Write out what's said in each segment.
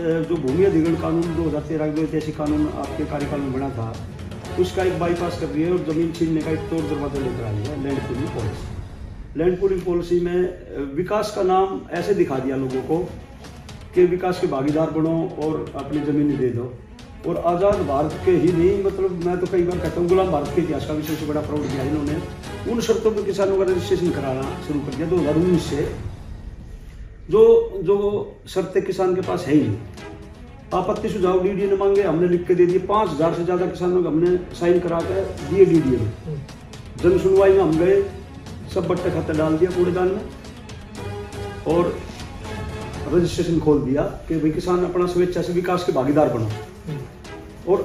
जो भूमि अधिग्रहण कानून 2013 जो ऐतिहासिक कानून आपके कार्यकाल में बना था, उसका एक बाईपास कर रही है और ज़मीन छीनने का एक तौर दरवाजा लेकर आई है land pooling policy. Land pooling policy में विकास का नाम ऐसे दिखा दिया लोगों को कि विकास के भागीदार बनो और अपनी ज़मीन दे दो। और आज़ाद भारत के ही नहीं, मतलब मैं तो कई बार कहता हूँ गुलाम भारत के इतिहास का भी सबसे बड़ा प्राउड किया इन्होंने। उन शर्तों पर किसानों का रजिस्ट्रेशन कराना शुरू कर दिया 2019 से, जो शर्तें किसान के पास है ही नहीं। आपत्ति सुझाव डीडीए ने मांगे, हमने लिख के दे दिए। 5000 से ज़्यादा किसानों को हमने साइन करा के दिए डीडीए में। जन सुनवाई में हम गए, सब बट्टे खाते डाल दिया कूड़ेदान में और रजिस्ट्रेशन खोल दिया कि भाई किसान अपना स्वेच्छा से विकास के भागीदार बनो। और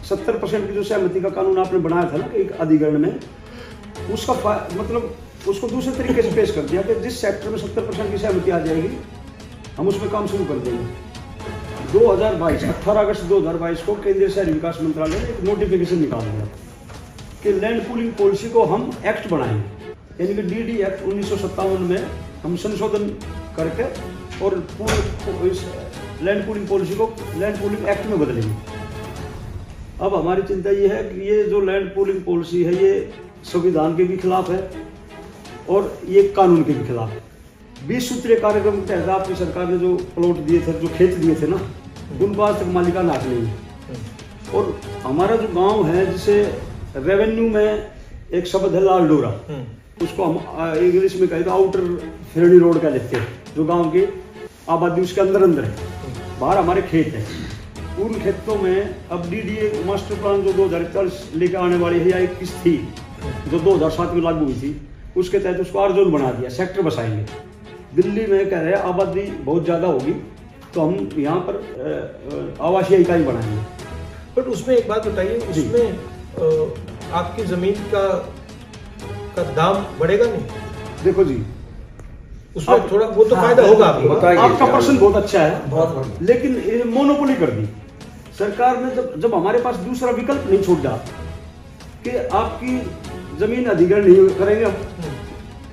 70% की जो सहमति का कानून आपने बनाया था ना एक अधिग्रहण में, उसका मतलब उसको दूसरे तरीके से पेश कर दिया कि जिस सेक्टर में 70% की सहमति आ जाएगी हम उसमें काम शुरू कर देंगे। 18 अगस्त 2022 को केंद्रीय शहरी विकास मंत्रालय ने एक नोटिफिकेशन निकाल दिया कि लैंड पूलिंग पॉलिसी को हम एक्ट बनाएंगे, यानी कि डीडी एक्ट 1957 में हम संशोधन करके और पूरे इस लैंड पूलिंग पॉलिसी को लैंड पूलिंग एक्ट में बदलेंगे। अब हमारी चिंता ये है कि ये जो लैंड पूलिंग पॉलिसी है ये संविधान के भी खिलाफ है और ये कानून के भी खिलाफ है। 20 सूत्रीय कार्यक्रम के तहत आपकी सरकार ने जो प्लॉट दिए थे, जो खेत दिए थे ना, उनको आज तक मालिकाना हक नहीं है। और हमारा जो गांव है, जिसे रेवेन्यू में एक शब्द है लाल डोरा, उसको हम इंग्लिश में कहते हैं आउटर फिरनी रोड कह लेते हैं। जो गांव की आबादी उसके अंदर है, बाहर हमारे खेत है। उन खेतों में अब डीडीए मास्टर प्लान जो 2041 लेकर आने वाली है या 21 थी, जो 2007 में लागू हुई थी, उसके तहत उसको आर जोन बना दिया, सेक्टर बसाएंगे। दिल्ली में कह रहे हैं आबादी बहुत ज़्यादा होगी तो हम यहाँ पर आवासीय इकाई बनाएंगे। बट उसमें एक बात बताइए, उसमें आपकी ज़मीन का दाम बढ़ेगा नहीं? देखो जी, उसमें थोड़ा वो तो फायदा होगा आपका प्रश्न बहुत अच्छा है, लेकिन मोनोपोली कर दी सरकार ने। जब हमारे पास दूसरा विकल्प नहीं छूट जा कि आपकी जमीन अधिग्रहण नहीं करेंगे हम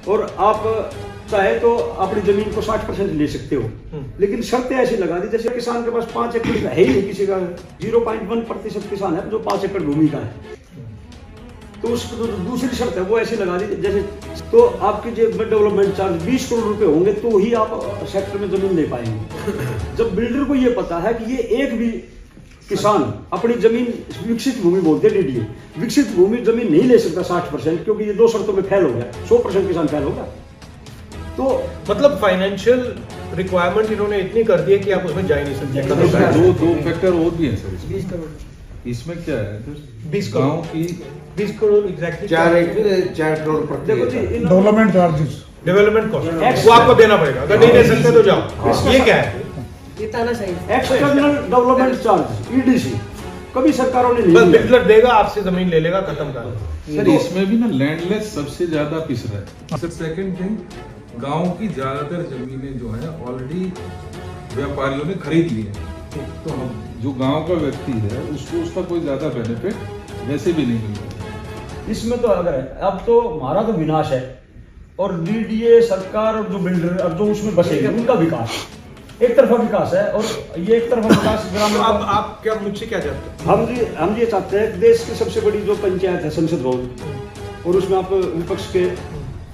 और आप चाहे तो अपनी जमीन को 60% ले सकते हो, लेकिन शर्तें ऐसी लगा दी जैसे किसान के पास 5 एकड़ है ही नहीं, किसी का 0.1% किसान है जो 5 एकड़ भूमि का है। तो उस दूसरी शर्त है वो ऐसी लगा दी जैसे, तो आपकी जो डेवलपमेंट चार्ज 20 करोड़ रुपए होंगे तो ही आप सेक्टर में जमीन ले पाएंगे। जब बिल्डर को ये पता है कि ये एक भी किसान अपनी जमीन विकसित भूमि बोलते हैं डीडीए, विकसित भूमि जमीन नहीं ले सकता 60%, क्योंकि ये 2 शर्तों में फेल हो गया, 100% किसान फेल होगा। तो मतलब फाइनेंशियल रिक्वायरमेंट इन्होंने इतनी कर दी है कि आप उसमें जा ही नहीं सकते। दो फैक्टर और भी है सर, 20 करोड़ इसमें क्या है, 20 गाँव की 20 करोड़ एग्जैक्टली 4 करोड़ देखो जी, डेवलपमेंट चार्जेस, डेवलपमेंट कॉस्ट वो आपको देना पड़ेगा, अगर नहीं दे सकते तो जाओ। ये क्या है? एक्सटर्नल डेवलपमेंट चार्ज ईडीसी कभी सरकारों ने बस नहीं बिल्डर देगा, आपसे जमीन ले लेगा, खत्म कर। सर इसमें भी ना लैंडलेस सबसे ज्यादा पिस रहा है। सर सेकंड थिंग, गांव की ज्यादातर जमीनें जो है ऑलरेडी व्यापारियों ने खरीद ली है, तो हम जो गांव का व्यक्ति है उसको उसका कोई ज्यादा बेनिफिट वैसे भी नहीं मिल रहा। इसमें तो अगर है, अब तो हमारा तो विनाश है और डीडीए सरकार और जो बिल्डर अब जो उसमें बसेंगे उनका विकास, एक तरफा विकास है। और ये एक तरफा विकास ग्रामीण। अब आप क्या मुझसे क्या चाहते हैं? हम ये चाहते हैं कि देश की सबसे बड़ी जो पंचायत है संसद भवन, और उसमें आप विपक्ष के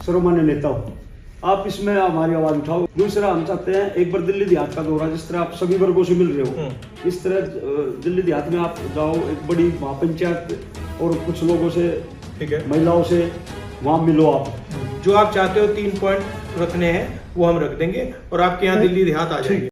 सर्वमान्य नेता हो, आप इसमें हमारी आवाज उठाओ। दूसरा हम चाहते हैं एक बार दिल्ली देहात का दौरा, जिस तरह आप सभी वर्गों से मिल रहे हो, इस तरह दिल्ली देहात में आप जाओ, एक बड़ी महापंचायत और कुछ लोगों से, ठीक है, महिलाओं से वहाँ मिलो। आप जो आप चाहते हो 3 पॉइंट रखने हैं वो हम रख देंगे और आपके यहाँ दिल्ली देहात आ जाएंगे।